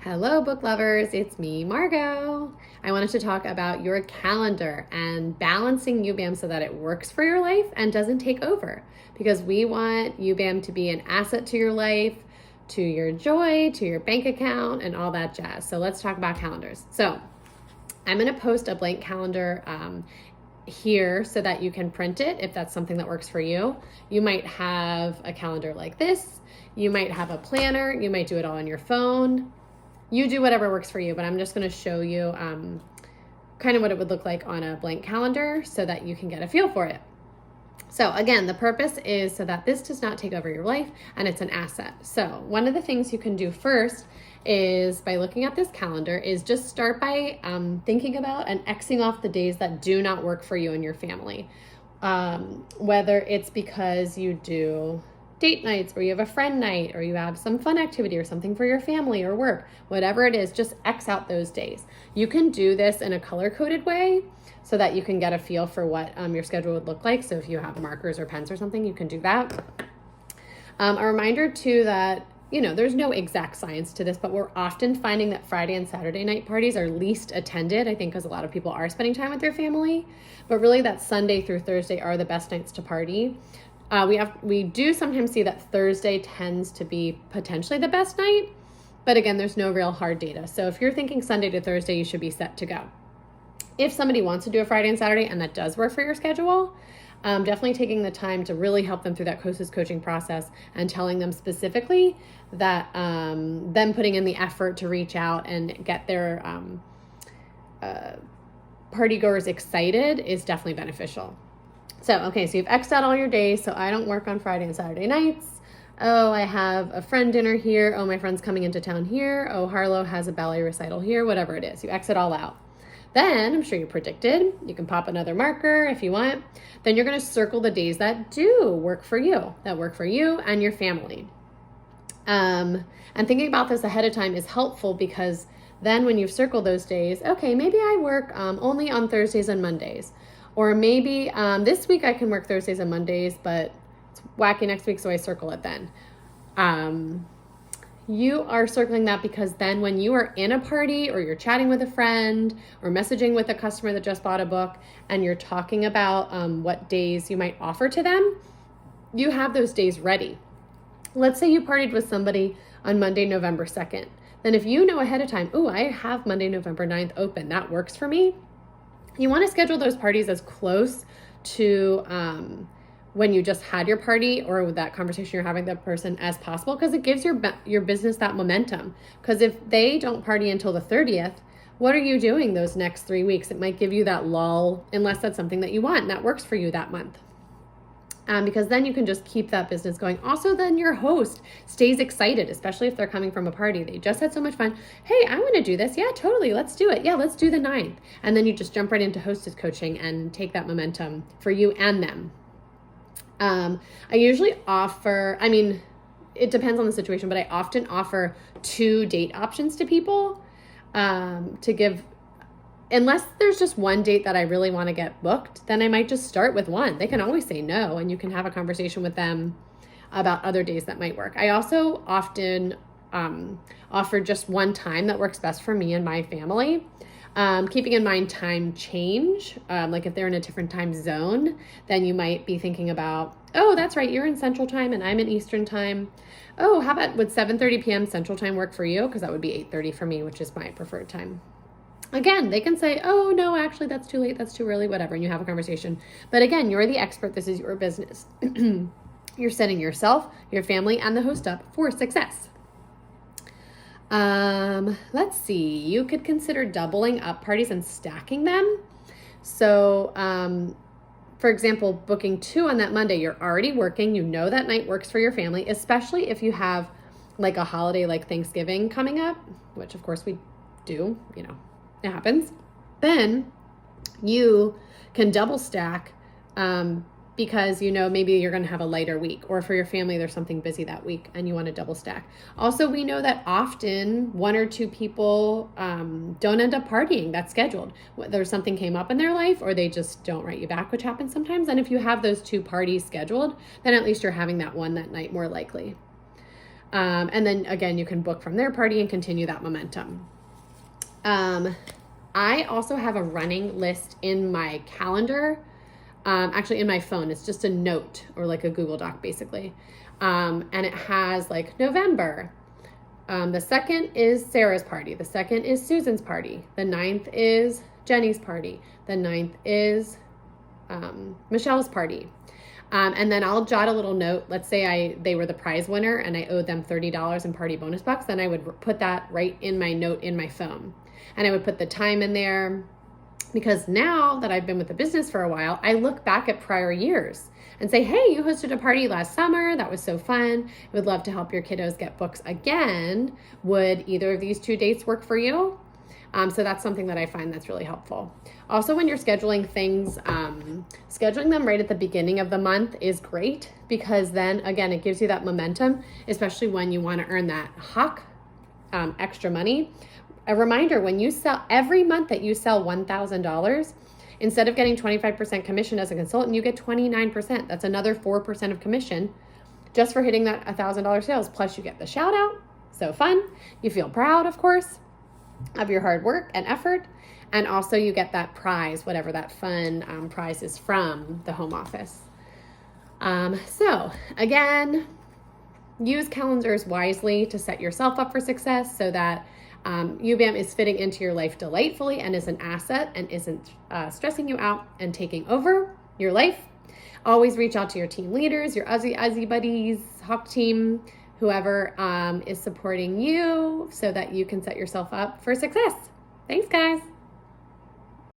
Hello, book lovers. It's me, Margot. I wanted to talk about your calendar and balancing UBAM so that it works for your life and doesn't take over. Because we want UBAM to be an asset to your life, to your joy, to your bank account, and all that jazz. So let's talk about calendars. So I'm going to post a blank calendar here so that you can print it if that's something that works for you. You might have a calendar like this. You might have a planner. You might do it all on your phone. You do whatever works for you, but I'm just going to show you kind of what it would look like on a blank calendar so that you can get a feel for it. So again, the purpose is so that this does not take over your life and it's an asset. So one of the things you can do first is by looking at this calendar is just start by thinking about and Xing off the days that do not work for you and your family. Whether it's because you do date nights or you have a friend night or you have some fun activity or something for your family or work, whatever it is, just X out those days. You can do this in a color-coded way so that you can get a feel for what your schedule would look like. So if you have markers or pens or something, you can do that. A reminder too that, there's no exact science to this, but we're often finding that Friday and Saturday night parties are least attended, I think because a lot of people are spending time with their family, but really that Sunday through Thursday are the best nights to party. We do sometimes see that Thursday tends to be potentially the best night, but again, there's no real hard data. So if you're thinking Sunday to Thursday, you should be set to go. If somebody wants to do a Friday and Saturday and that does work for your schedule, definitely taking the time to really help them through that COSIS coaching process and telling them specifically that them putting in the effort to reach out and get their party goers excited is definitely beneficial. So you've X'd out all your days. So I don't work on Friday and Saturday nights. Oh, I have a friend dinner here. Oh, my friend's coming into town here. Oh, Harlow has a ballet recital here, whatever it is. You X it all out. Then, I'm sure you predicted, you can pop another marker if you want. Then you're going to circle the days that do work for you, and your family. And thinking about this ahead of time is helpful because then when you've circled those days, okay, maybe I work only on Thursdays and Mondays. Or maybe this week I can work Thursdays and Mondays, but it's wacky next week, so I circle it then. You are circling that because then when you are in a party or you're chatting with a friend or messaging with a customer that just bought a book and you're talking about what days you might offer to them, you have those days ready. Let's say you partied with somebody on Monday, November 2nd. Then if you know ahead of time, I have Monday, November 9th open, that works for me. You want to schedule those parties as close to when you just had your party or that conversation you're having with that person as possible, because it gives your business that momentum. Because if they don't party until the 30th, what are you doing those next 3 weeks? It might give you that lull, unless that's something that you want and that works for you that month. Because then you can just keep that business going. Also, then your host stays excited, especially if they're coming from a party. They just had so much fun. Hey, I want to do this. Yeah, totally. Let's do it. Yeah, let's do the 9th. And then you just jump right into hostess coaching and take that momentum for you and them. I usually offer, it depends on the situation, but I often offer 2 date options to people to give. Unless there's just one date that I really want to get booked, then I might just start with one. They can always say no, and you can have a conversation with them about other days that might work. I also often offer just one time that works best for me and my family. Keeping in mind time change, like if they're in a different time zone, then you might be thinking about, that's right, you're in Central Time and I'm in Eastern Time. How about would 7:30 p.m. Central Time work for you? Because that would be 8:30 for me, which is my preferred time. Again, they can say, no, actually, that's too late, that's too early, whatever, and you have a conversation. But again, you're the expert. This is your business. You're setting yourself, your family, and the host up for success. Let's see. You could consider doubling up parties and stacking them. So, for example, booking 2 on that Monday, you're already working. You know that night works for your family, especially if you have like a holiday like Thanksgiving coming up, which of course we do, it happens. Then you can double stack because maybe you're going to have a lighter week, or for your family there's something busy that week and you want to double stack. Also, we know that often 1 or 2 people don't end up partying that's scheduled. Whether something came up in their life or they just don't write you back, which happens sometimes. And if you have those 2 parties scheduled, then at least you're having that one that night more likely. And then again, you can book from their party and continue that momentum. I also have a running list in my calendar, actually in my phone. It's just a note or like a Google Doc basically. And it has like November. The 2nd is Sarah's party. The 2nd is Susan's party. The 9th is Jenny's party. The 9th is Michelle's party. And then I'll jot a little note. Let's say they were the prize winner and I owed them $30 in party bonus bucks. Then I would put that right in my note in my phone. And I would put the time in there, because now that I've been with the business for a while, I look back at prior years and say, hey, you hosted a party last summer. That was so fun. I would love to help your kiddos get books again. Would either of these 2 dates work for you? So that's something that I find that's really helpful. Also, when you're scheduling things, scheduling them right at the beginning of the month is great, because then again, it gives you that momentum, especially when you want to earn that HOC extra money. A reminder, when you sell, every month that you sell $1,000, instead of getting 25% commission as a consultant, you get 29%. That's another 4% of commission just for hitting that $1,000 sales. Plus you get the shout out. So fun. You feel proud, of course, of your hard work and effort. And also you get that prize, whatever that fun prize is from the home office. So again, use calendars wisely to set yourself up for success so that UBAM is fitting into your life delightfully and is an asset and isn't stressing you out and taking over your life. Always reach out to your team leaders, your Aussie buddies, HOC team, whoever is supporting you, so that you can set yourself up for success. Thanks, guys.